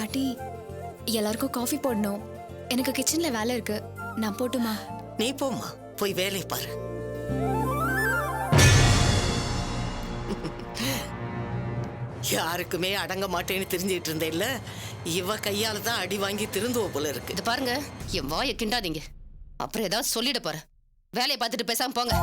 பாட்டி எல்லாருக்கும் காஃபி போடணும். எனக்கு கிச்சன்ல வேலை இருக்கு. நான் போட்டுமா? நீ போம்மா, போய் வேலையை பாரு. யாருக்குமே அடங்க மாட்டேன்னு தெரிஞ்சுட்டு இருந்தே இல்ல, இவ கையால தான் அடி வாங்கி திருந்துவ போல இருக்கு. இது பாருங்க, என் வாயை கிண்டாதீங்க, அப்புறம் ஏதாவது சொல்லிட போறேன். வேலையை பார்த்துட்டு பேசாம போங்க.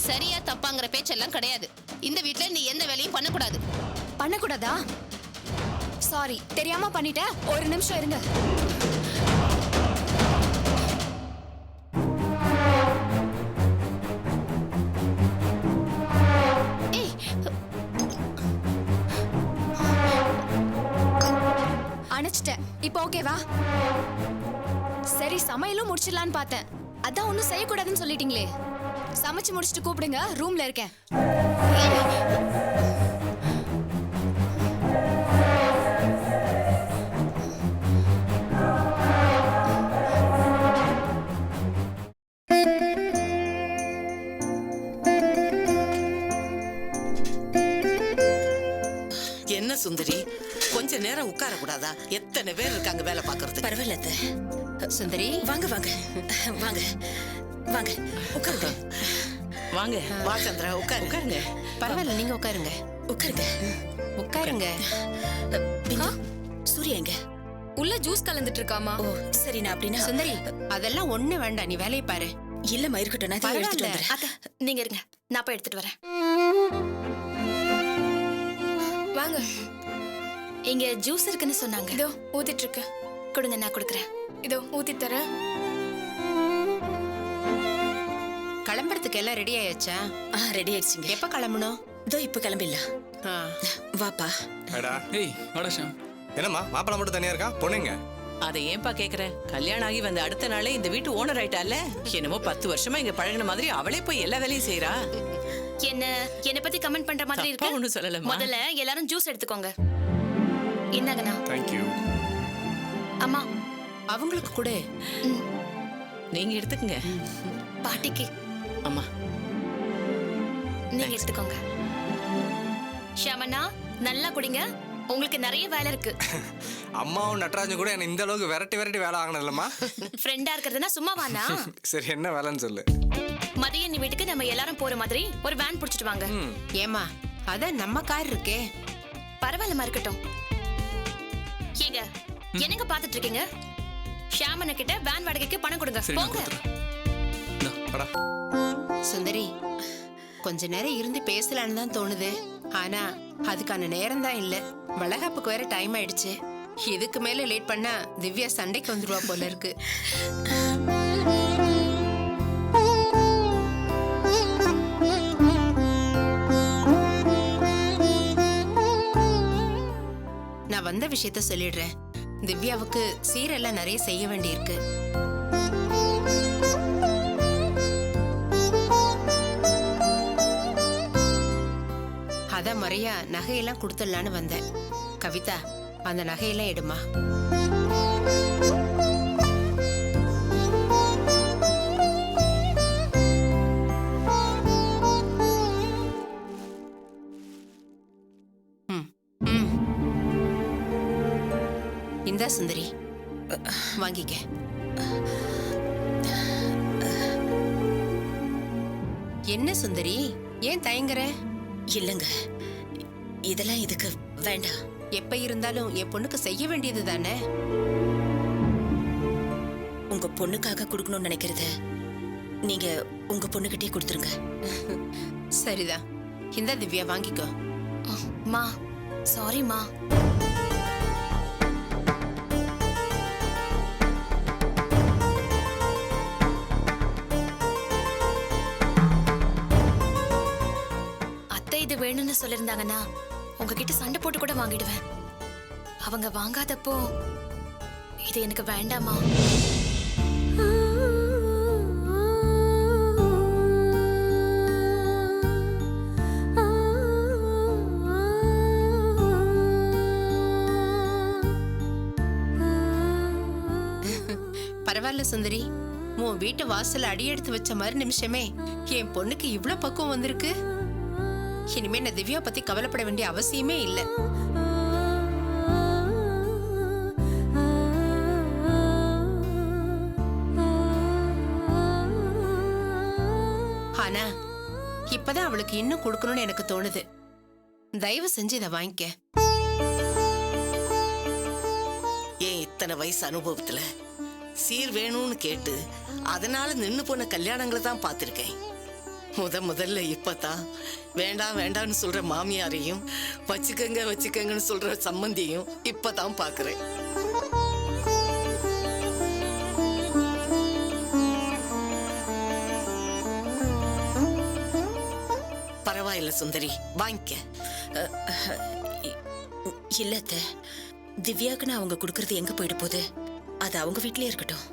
சரியா தப்பாங்கிற பேச்செல்லாம் கிடையாது. இந்த வீட்ல நீ எந்த வேலையும் பண்ணக்கூடாது. பண்ணக்கூடாதா? சாரி, தெரியாம பண்ணிட்டேன். ஒரு நிமிஷம் இருங்க. அணைச்சிட்டேன். இப்போ ஓகேவா? சரி, சமையலும் முடிச்சிடலான்னு பார்த்தேன். அதான் ஒன்னும் செய்யக்கூடாதுன்னு சொல்லிட்டீங்களே. சமைச்சு முடிச்சுட்டு கூப்பிடுங்க, ரூம்ல இருக்கேன். என்ன சுந்தரி, கொஞ்ச நேரம் உட்கார கூடாதா? எத்தனை பேர் இருக்காங்க வேலை பாக்குறது. பரவாயில்ல சுந்தரி, வாங்க வாங்க வாங்க வாங்க உட்காருங்க. வாங்க. வா சந்திரா, உட்காருங்க. பரவாயில்ல, நீங்க உட்காருங்க. உட்காருங்க உட்காருங்க. சூர்யா எங்க? உள்ள ஜூஸ் கலந்துட்டு இருக்காமா? ஓ சரி, நான் அப்படின்னா சுந்தரி, அதெல்லாம் ஒண்ணு வேண்டாம், நீ வேலையை பாரு. இல்லம்மா, இருக்கட்டும், நான் இதை எடுத்துட்டு பரவாயில்ல. வந்துடுறேன். அக்கா நீங்க இருங்க, நான் போய் எடுத்துட்டு வரேன். வாங்க. இங்க ஜூஸ் இருக்குன்னு சொன்னாங்க. இதோ ஊத்திட்டு இருக்கு. கொடுங்க, நான் கொடுக்குறேன். இதோ ஊத்தி தரேன். கிளம்புறதுக்கு எல்லாம் ரெடி ஆயாச்சா? ரெடி ஆயிடுச்சுங்க. எப்ப கிளம்பணும்? இதோ இப்ப கிளம்பிடலாம். வாப்பா. அடா ஏய் வாடா ஷாம். என்னம்மா மாப்பிள்ளை மட்டும் தனியா இருக்கா? பொண்ணுங்க? அதை ஏன்பா கேக்குற? கல்யாணம் ஆகி வந்த அடுத்த நாளே இந்த வீட்டு ஓனர் ஆயிட்டால. என்னமோ 10 வருஷமா இங்க பழகின மாதிரி அவளே போய் எல்லா வேலையும் செய்யறா. என்ன பத்தி கமெண்ட் பண்ற மாதிரி இருக்கு. ஒண்ணும் சொல்லலம்மா. முதல்ல எல்லாரும் ஜூஸ் எடுத்துக்கோங்க. என்னங்கண்ணா? Thank you. அம்மா அவங்களுக்கு கூட நீங்க எடுத்துக்கங்க. பாட்டிக்கு. அம்மா நீங்க எடுத்துக்கோங்க. ஷாமண்ணா நல்லா குடிங்க, உங்களுக்கு நிறைய வேலை இருக்கு. அம்மாவும் நட்ராஜும் கூட என்ன இந்த அளவுக்கு விரட்டி வேலை ஆகணும் இல்லம்மா? ஃப்ரெண்டா இருக்கிறதுனா சும்மா வானா? சரி, என்ன வேலைன்னு சொல்லு. மதியம் நீ வீட்டுக்கு நம்ம எல்லாரும் போற மாதிரி ஒரு வேன் புடிச்சிட்டு வாங்க. ஏமா, அதான் நம்ம கார் இருக்கே. பரவாயில்லமா, இருக்கட்டும். ஏங்க என்னங்க பாத்துட்டு இருக்கீங்க? ஷாமண்ண கிட்ட வேன் வாடகைக்கு பணம் கொடுங்க. சரி, நான் போங்க. கொடுத்துறேன். சுந்தரி, கொஞ்ச நேரம் இருந்து பேசலான்னு தான் தோணுது. ஆனா அதுக்கான நேரம் தான் இல்ல. வளகாப்புக்கு வேற டைம் ஆயிடுச்சு. இதுக்கு மேல லேட் பண்ணா திவ்யா சண்டைக்கு வந்துருவா போல இருக்கு. நான் வந்த விஷயத்த சொல்லிடுறேன். திவ்யாவுக்கு சீரெல்லாம் நிறைய செய்ய வேண்டியிருக்கு. அதான் முறையா நகையெல்லாம் கொடுத்துடலான்னு வந்தேன். கவிதா, அந்த நகையெல்லாம் எடுமா. இந்தா சுந்தரி, வாங்கிக்க. என்ன சுந்தரி, ஏன் தயங்குற? இல்லங்க, இதெல்லாம் இதுக்கு வேண்டாம். எப்ப இருந்தாலும் என் பொண்ணுக்கு செய்ய வேண்டியது தானே. உங்க பொண்ணுக்காக கொடுக்கணும்னு நினைக்கிறத நீங்க உங்க பொண்ணுகிட்டே கொடுத்துருங்க. சரிதான், இந்த திவ்யா வாங்கிக்கோ. மா சாரிம்மா. அத்தை இது வேணும்னு சொல்லிருந்தாங்கன்னா உங்ககிட்ட சண்டை போட்டு கூட வாங்கிடுவேன். அவங்க வாங்காதப்போ இது எனக்கு வேண்டாமா? பரவாயில்ல சுந்தரி, உன் வீட்டு வாசல்ல அடி எடுத்து வச்ச மாதிரி நிமிஷமே என் பொண்ணுக்கு இவ்ளோ பக்குவம் வந்திருக்கு. இனிமே நான் திவ்யா பத்தி கவலைப்பட வேண்டிய அவசியமே இல்ல. ஆனா இப்பதான் அவளுக்கு இன்னும் கொடுக்கணும்னு எனக்கு தோணுது. தயவு செஞ்சு இதை வாங்கிக்க. ஏன் இத்தனை வயசு அனுபவத்துல சீர் வேணும்னு கேட்டு அதனால நின்னு போன கல்யாணங்களை தான் பார்த்திருக்கேன். முதல்ல இப்பதான் வேண்டாம் வேண்டாம்னு சொல்ற மாமியாரையும் வச்சுக்கங்க வச்சுக்கங்கன்னு சொல்ற சம்பந்தியையும் இப்பதான் பாக்குறேன். பரவாயில்ல சுந்தரி, வாங்கிக்க. இல்லத்த, திவ்யாக்குன்னு அவங்க கொடுக்கறது எங்க போயிட போகுது? அது அவங்க வீட்லயே இருக்கட்டும்.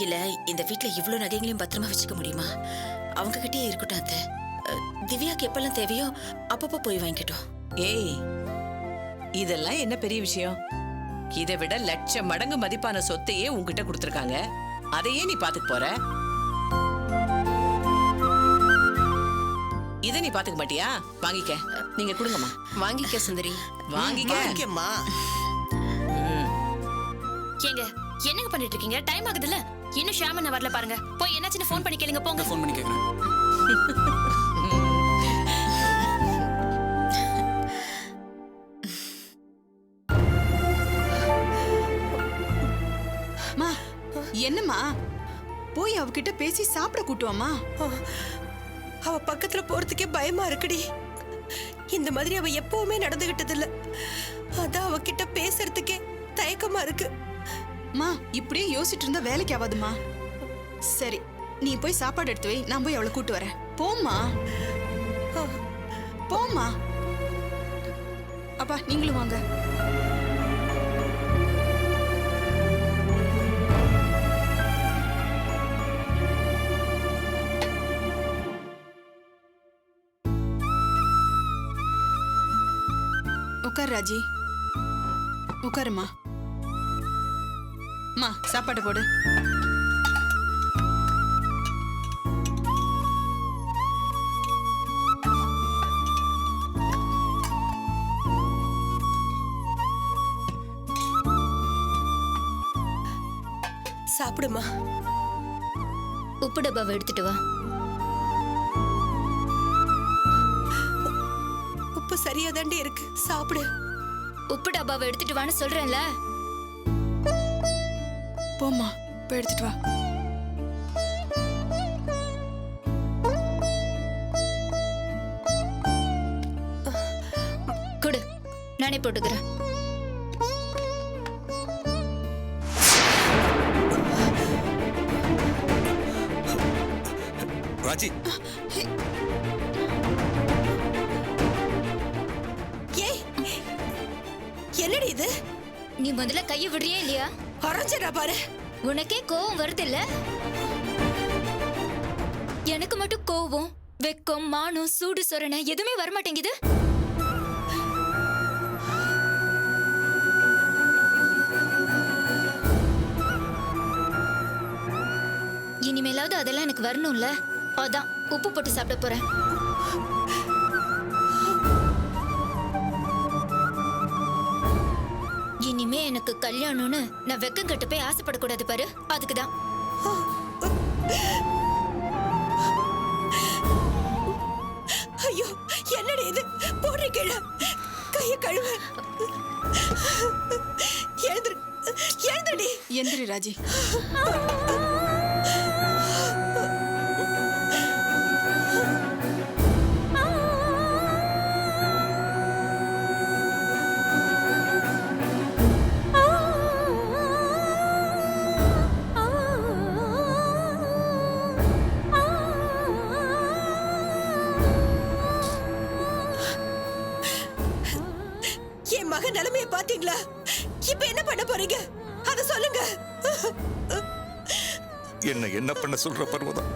இல்ல, இந்த வீட்ல இவ்ளோ நகைகளையும் பத்திரமா வச்சுக்க முடியுமா? அவங்க கிட்டயே இருக்கட்டும் அத்தை. திவ்யாக்கு எப்பெல்லாம் தேவையோ அப்பப்போ போய் வாங்கிக்கட்டும். ஏய், இதெல்லாம் என்ன பெரிய விஷயம்? இதை விட லட்சம் மடங்கு மதிப்பான சொத்தையே உன்கிட்ட கொடுத்துருக்காங்க. அதையே நீ பாத்துக்க போற? இதை நீ பாத்துக்க மாட்டியா? வாங்கிக்க. நீங்க கொடுங்கம்மா. வாங்கிக்க சுந்தரி, வாங்கிக்க. வாங்கிக்கம்மா. ஏங்க என்னங்க பண்ணிட்டு இருக்கீங்க? டைம் ஆகுதுல்ல. இன்னும் ஷாமன் வரல பாருங்க. போய் என்னாச்சுன்னு ஃபோன் பண்ணி கேளுங்க போங்க. ஃபோன் பண்ணி கேக்குறேன். என்னம்மா, போய் அவகிட்ட பேசி சாப்பிட கூட்டுவாமா? அவ பக்கத்துல போறதுக்கே பயமா இருக்குடி. இந்த மாதிரி அவ எப்பவுமே நடந்துகிட்டது இல்ல. அதான் அவகிட்ட பேசுறதுக்கே தயக்கமா இருக்கு. மா, இப்படியே யோசிச்சுட்டு இருந்தா வேலைக்கு ஆகாதுமா. சரி, நீ போய் சாப்பாடு எடுத்து வை, நான் போய் அவளை கூட்டு வரேன். போம்மா, போம்மா. அப்பா நீங்களும் வாங்க. உட்கார் ராஜி, உட்காருமா. மா, சாப்பாடு போடு. சாப்பிடுமா. உப்பு டப்பாவை எடுத்துட்டு வா. உப்பு சரியா தாண்டி இருக்கு, சாப்பிடு. உப்பு டப்பாவை எடுத்துட்டு வான்னு சொல்றேன்ல. போம்மா, போய் எடுத்துட்டு வா. கொடு, நானே போட்டுக்கிறேன். ராஜி, ஏய், என்னடி இது? நீ முதல்ல கையை விடுறியா இல்லையா? அரைஞ்சடா பாரு. உனக்கே கோவம் வருது இல்ல? எனக்கு மட்டும் கோவம், வெக்கம், மானம், சூடு சொரணை எதுவுமே வரமாட்டேங்குது. இனிமேலாவது அதெல்லாம் எனக்கு வரணும்ல. அதான் உப்பு போட்டு சாப்பிட போறேன். இனிமே எனக்கு கல்யாணம்னு நான் வெக்கம் கட்டு போய் ஆசைப்படக்கூடாது பாரு. அதுக்குதான். ஐயோ, என்னடி இது? போடுற கீழே கைய கழுவு. எந்திரி ராஜி. என் மகன் நிலைமைய பாத்தீங்களா? இப்ப என்ன பண்ண போறீங்க? அத சொல்லுங்க. என்ன பண்ண சொல்ற பர்வதம்?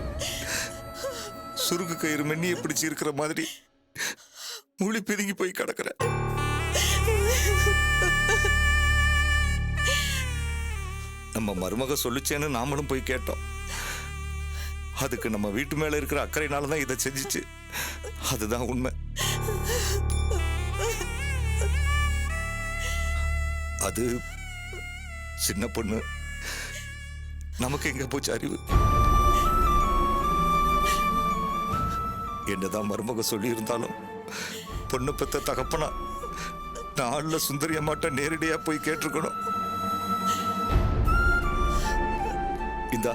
சுருக்கு கயிறு மென்னிய பிடிச்சு இருக்கிற மாதிரி மூளி பிதுங்கி போய் கிடக்குற. நம்ம மருமக சொல்லுச்சேன்னு நாமளும் போய் கேட்டோம். அதுக்கு நம்ம வீட்டு மேல இருக்கிற அக்கறையினாலதான் இதை செஞ்சிச்சு. அதுதான் உண்மை. அது சின்ன பொண்ணு, நமக்கு எங்க போச்சு அறிவு? என்னதான் மருமக சொல்லி இருந்தாலும் பொண்ணு பெத்த தகப்பனா நாள்ல சுந்தரி அம்மாட்ட நேரடியா போய் கேட்டிருக்கணும். இந்தா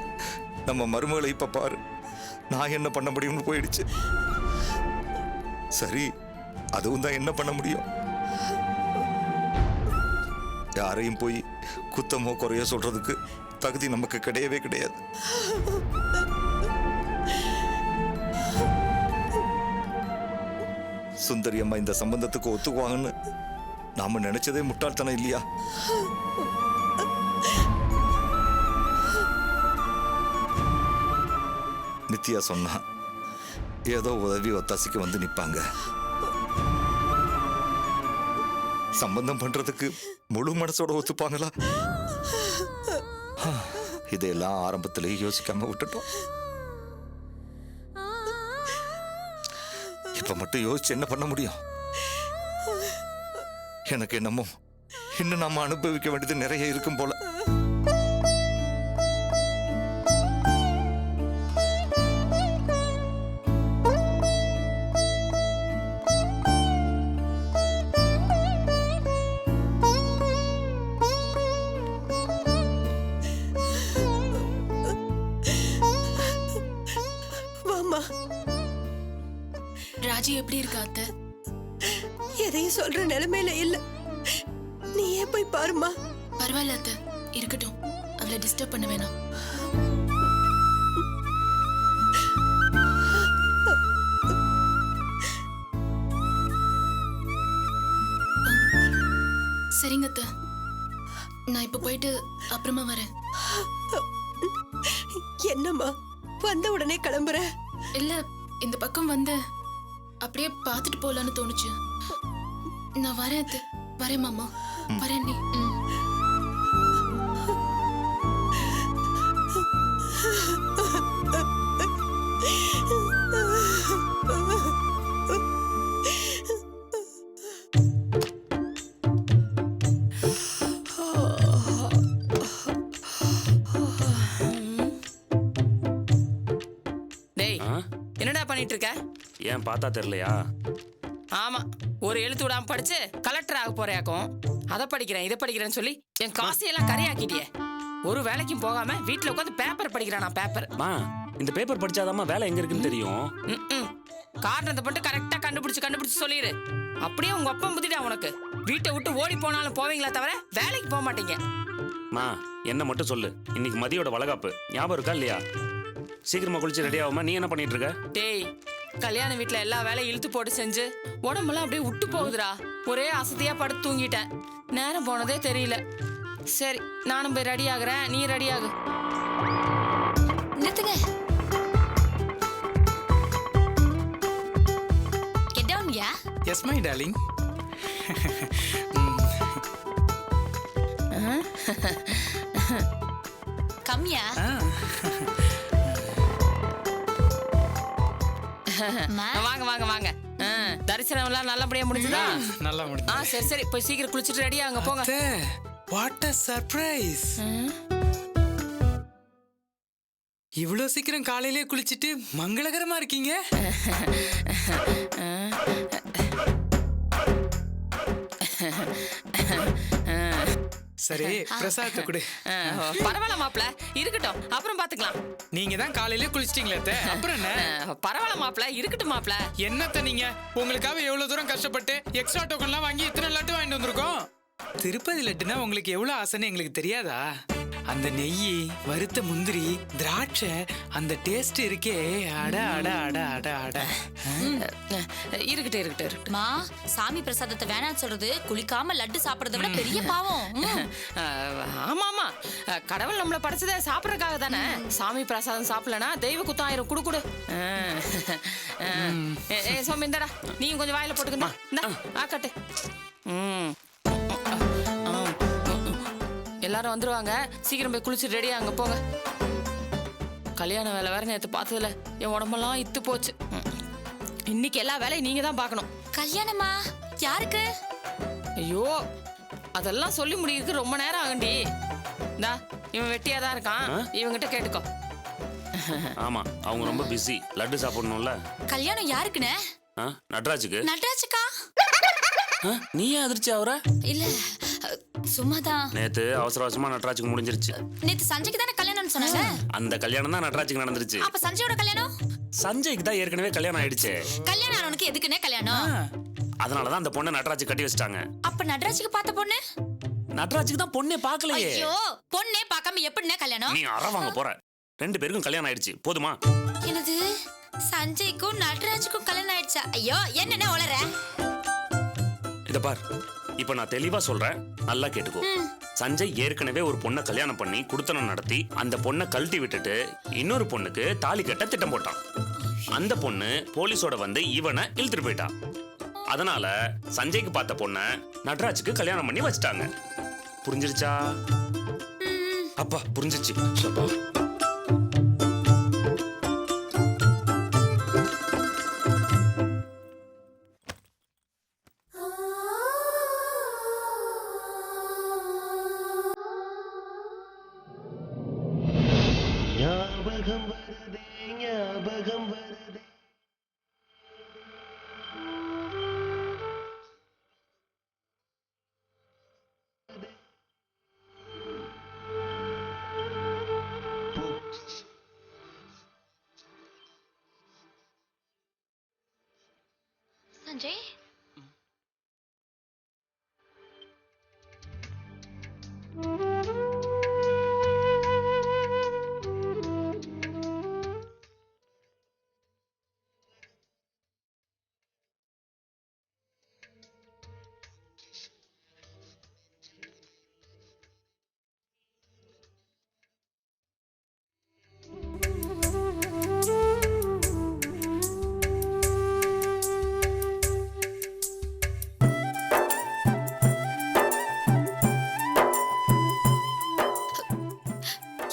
நம்ம மருமகளை இப்ப பாரு, நான் என்ன பண்ண முடியும்னு போயிடுச்சு. சரி, அதுவும் தான் என்ன பண்ண முடியும்? யாரையும் போய் குத்தமோ குறைய சொல்றதுக்கு தகுதி நமக்கு கிடையவே கிடையாது. சுந்தரி அம்மா இந்த சம்பந்தத்துக்கு ஒத்துக்குவாங்கன்னு நாம நினைச்சதே முட்டாள்தனம் இல்லையா? நித்யா சொன்னா ஏதோ உதவி ஒத்தாசிக்கு வந்து நிப்பாங்க. சம்பந்தம் பண்றதுக்கு முழு மனசோட ஒத்துப்பாங்களா? இதையெல்லாம் ஆரம்பத்திலேயே யோசிக்காம விட்டுட்டோம். இப்ப மட்டும் யோசிச்சு என்ன பண்ண முடியும்? எனக்கு என்னமோ இன்னும் நம்ம அனுபவிக்க வேண்டியது நிறைய இருக்கும் போல. வாமா. ராஜி எப்படி இருக்கா அத்தை? எதையும் சொல்ற நிலைமையில இல்ல. நீயே போய் பாருமா. பரவாயில்ல அத்தை, இருக்கட்டும். அவளை டிஸ்டர்ப் பண்ண வேணாம். சரிங்க அத்தை, நான் இப்ப போயிட்டு அப்புறமா வரேன். என்னம்மா வந்த உடனே கிளம்புற? இல்ல, இந்த பக்கம் வந்து அப்படியே பார்த்துட்டு போலான்னு தோணுச்சு. நான் வரேன் அத்தை. வரேன் மாமா. வரேன் நீ. டேய், என்னடா பண்ணிட்டு இருக்க? ஏன் பார்த்தா தெரியலையா? ஆமா, ஒரு எழுத்து விடாம படிச்சு கலெக்டர் ஆக போறியாக்கும். அதை படிக்கிறேன் இதை படிக்கிறேன்னு சொல்லி என் காசையெல்லாம் கரையாக்கிட்டியே. ஒரு வேலைக்கும் போகாம வீட்டுல உட்காந்து பேப்பர் படிக்கிறானா பேப்பர். மா, இந்த பேப்பர் படிச்சாதாம்மா வேலை எங்க இருக்குன்னு தெரியும். காரணத்தை மட்டும் கரெக்டா கண்டுபிடிச்சு சொல்லிடு. அப்படியே உங்க அப்பா புத்திடா உனக்கு. வீட்டை விட்டு ஓடி போனாலும் போவீங்களா தவிர வேலைக்கு போக மாட்டீங்க. மா, என்ன மட்டும் சொல்லு, இன்னைக்கு மதியோட வளகாப்பு ஞாபகம் இருக்கா இல்லையா? சீக்கிரமா குளிச்சு ரெடி ஆகாம நீ என்ன பண்ணிட்டு இருக்க? டேய், கல்யாண வீட்டுல எல்லா வேலையும் இழுத்து போட்டு செஞ்சு உடம்பெல்லாம் அப்படியே விட்டு போகுதுடா. ஒரே அசதியா படுத்து தூங்கிட்டேன். நேரம் போனதே தெரியல. சரி, நானும் போய் ரெடி ஆகுறேன், நீ ரெடி ஆகு. நிறுத்துங்க. Get down, yeah? Yes, my darling. Come, yeah. வாங்க வாங்க வாங்க. தரிசனம் எல்லாம் நல்லபடியா முடிஞ்சுதா? நல்லா முடிஞ்சு. சரி சரி, போய் சீக்கிரம் குளிச்சுட்டு ரெடி ஆகுங்க போங்க. What a surprise. இவ்வளவு சீக்கிரம் காலையிலே குளிச்சிட்டு மங்களகரமா இருக்கீங்க. சரி பிரசாதத்தை கொடு. பரவாயில்ல மாப்ள, இருக்கட்டும், அப்புறம் பாத்துக்கலாம். நீங்க தான் காலையிலே குளிச்சிட்டீங்களே அத்தை, அப்புறம் என்ன? பரவாயில்ல மாப்ள, இருக்கட்டும் மாப்ள. என்னத்த நீங்க உங்களுக்காக எவ்வளவு தூரம் கஷ்டப்பட்டு எக்ஸ்ட்ரா டோக்கன்லாம் வாங்கி இத்தனை லட்டு வாங்கிட்டு வந்திருக்கோம். திருப்பதி லட்டுனா உங்களுக்கு எவ்வளவு ஆசைன்னு எங்களுக்கு தெரியாதா? அந்த நெய், வறுத்த முந்திரி, திராட்சை, அந்த டேஸ்ட் இருக்கே, அட அட அட அட அட. இருக்கட்டும். மா, சாமி பிரசாதத்தை வேணாம்னு சொல்றது குளிக்காம லட்டு சாப்பிடுறத விட பெரிய பாவம். ஆமா, கடவுள் நம்மள படைச்சதை சாப்பிடறதுக்காக தானே. சாமி பிரசாதம் சாப்பிடலனா தெய்வ குத்தம் ஆயிரும். குடு. சோமி, இந்தடா, நீயும் கொஞ்சம் வாயில போட்டுக்கணும். கட்டு. எல்லாரும் வந்துருவாங்க, சீக்கிரம் போய் குளிச்சு ரெடியா அங்க போங்க. கல்யாண வேலை வேற நேத்து பார்த்ததுல என் உடம்பெல்லாம் இத்து போச்சு. இன்னைக்கு எல்லா வேலையும் நீங்க தான் பார்க்கணும். கல்யாணமா? யாருக்கு? ஐயோ, அதெல்லாம் சொல்லி முடிக்கிறதுக்கு ரொம்ப நேரம் ஆகுண்டி. இந்தா, இவன் வெட்டியா தான் இருக்கான், இவங்கிட்ட கேட்டுக்கோ. ஆமா, அவங்க ரொம்ப பிஸி. லட்டு சாப்பிடணும்ல. கல்யாணம் யாருக்குன்னு? நட்ராஜுக்கு. நட்ராஜுக்கா? நீ ஏன் அதிர்ச்சி ஆகுற? இல்ல, சும்மாதான். நேத்து அவசர அவசரமா நட்ராஜுக்கு முடிஞ்சிருச்சு. நேத்து சஞ்சய்க்கு தானே கல்யாணம்னு சொன்னாங்க. அந்த கல்யாணம் தான் நட்ராஜுக்கு நடந்துருச்சு. அப்ப சஞ்சயோட கல்யாணம்? சஞ்சய்க்கு தான் ஏற்கனவே கல்யாணம் ஆயிடுச்சு. கல்யாணம் ஆனவனுக்கு எதுக்குன்னே கல்யாணம்? அதனாலதான் அந்த பொண்ணை நட்ராஜ் கட்டி வச்சிட்டாங்க. அப்ப நட்ராஜுக்கு பார்த்த பொண்ணு? நட்ராஜுக்கு தான் பொண்ணே பார்க்கலையே. ஐயோ, பொண்ணே பார்க்காம எப்படினே கல்யாணம்? நீ அற வாங்க போற. 2 பேருக்கும் கல்யாணம் ஆயிடுச்சு, போதுமா? என்னது, சஞ்சய்க்கும் நட்ராஜுக்கும் கல்யாணம் ஆயிடுச்சா? ஐயோ, என்னென்ன உளற? இத பார், இப்ப நான் தெளிவா சொல்றேன், நல்லா கேட்டுக்கோ. சஞ்சய் ஏற்கனவே ஒரு பொண்ணை கல்யாணம் பண்ணி குடுத்தனம் நடத்தி அந்த பொண்ணை கழட்டி விட்டுட்டு இன்னொரு பொண்ணுக்கு தாலி கட்ட திட்டம் போட்டான். அந்த பொண்ணு போலீஸோட வந்து இவனை இழுத்துட்டு போயிட்டான். அதனால சஞ்சய்க்கு பார்த்த பொண்ணை நட்ராஜுக்கு கல்யாணம் பண்ணி வச்சிட்டாங்க. புரிஞ்சிருச்சா? அப்பா புரிஞ்சிச்சு. சஞ்சய்,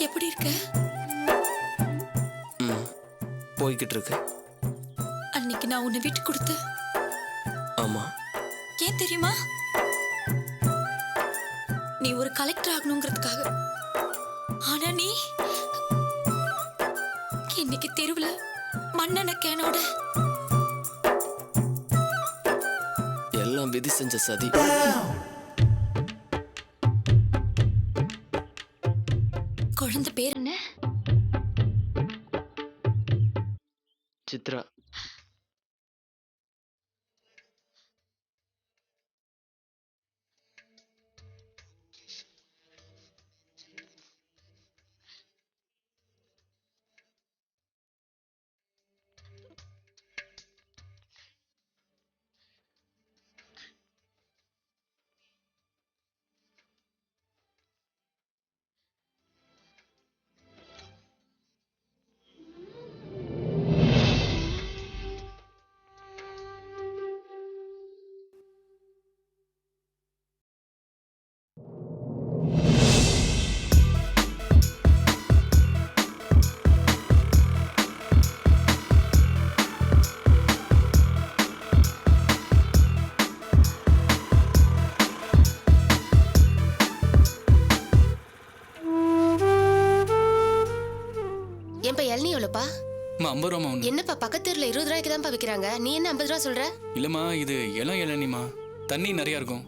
எப்படி இருக்க? போய்கிட்டு இருக்கு. அன்னைக்கு நான் உன்னை விட்டு கொடுத்து. ஆமா. ஏன் தெரியுமா? நீ ஒரு கலெக்டர் ஆகணுங்கிறதுக்காக. ஆனா நீ இன்னைக்கு தெருவுல மண்ணெண்ண கேனோட. எல்லாம் விதி செஞ்ச சதி. குழந்தை பேர் என்ன? சித்ரா. ஏன்பா இளநீ எவ்வளோப்பா? 50 ரூபா ஒன்று. என்னப்பா பக்கத்து தெருல 20 ரூபாய்க்கு தான்ப்பா விற்கிறாங்க, நீ என்ன 50 ரூபா சொல்ற? இல்லைம்மா, இது இளம் இளநிமா, தண்ணி நிறையா இருக்கும்.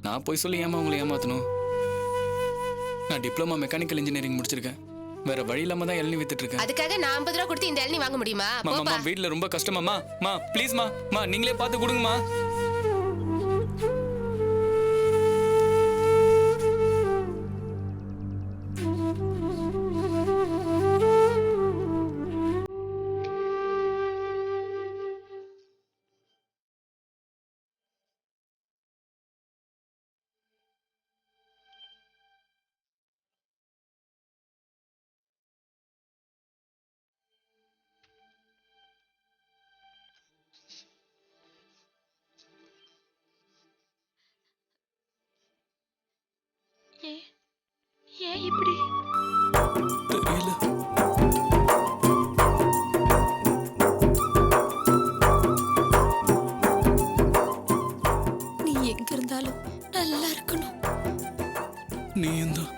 நான் போய் சொல்லி ஏமா உங்களை ஏமாத்தணும்? நான் டிப்ளமா மெக்கானிக்கல் இன்ஜினியரிங் முடிச்சிருக்கேன். வேற வழி இல்லாம தான் இளநீ வித்துட்டு இருக்கேன். அதுக்காக நான் 50 ரூபா கொடுத்து இந்த இளநீ வாங்க முடியுமா? மாமா வீட்ல ரொம்ப கஷ்டமாமா. மா ப்ளீஸ் மா நீங்களே பார்த்து கொடுங்கம்மா. ஏன் இப்படி? தெரியல. நீ எங்க இருந்தாலும் நல்லா இருக்கணும். நீயும் தான்.